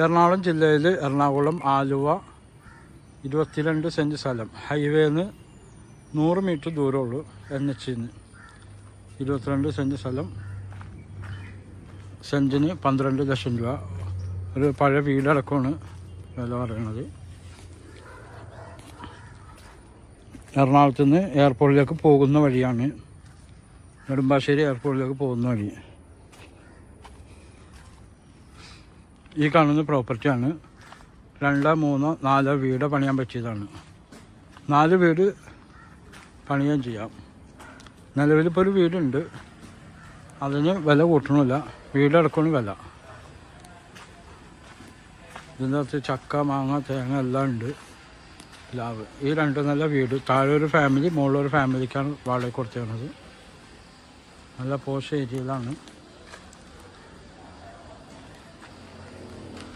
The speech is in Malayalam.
എറണാകുളം ജില്ലയിൽ എറണാകുളം ആലുവ 22 സെൻറ്റ് സ്ഥലം. ഹൈവേന്ന് 100 മീറ്റർ ദൂരമുള്ളൂ. NH-ന്ന് 22 സെൻറ്റ് സ്ഥലം. സെൻറ്റിന് 12 ലക്ഷം രൂപ. ഒരു പഴയ വീടടക്കമാണ് വില പറയുന്നത്. എറണാകുളത്ത് നിന്ന് എയർപോർട്ടിലേക്ക് പോകുന്ന വഴിയാണ്. നെടുമ്പാശ്ശേരി എയർപോർട്ടിലേക്ക് പോകുന്ന വഴി. ഈ കാണുന്ന പ്രോപ്പർട്ടിയാണ്. 2, 3, 4 വീട് പണിയാൻ പറ്റിയതാണ്. 4 വീട് പണിയാൻ ചെയ്യാം. നിലവിലിപ്പോൾ ഒരു വീടുണ്ട്, അതിന് വില കൂട്ടണമില്ല, വീടടക്കമാണ് വില. ഇതിൻ്റെ അകത്ത് ചക്ക, മാങ്ങ, തേങ്ങ എല്ലാം ഉണ്ട്. ലാവ് ഈ 2 നില വീട്. താഴെ ഒരു ഫാമിലി, മുകളിലൊരു ഫാമിലിക്കാണ് വാടക കൊടുത്തിരുന്നത്. നല്ല പോഷ് ഏരിയയിലാണ്.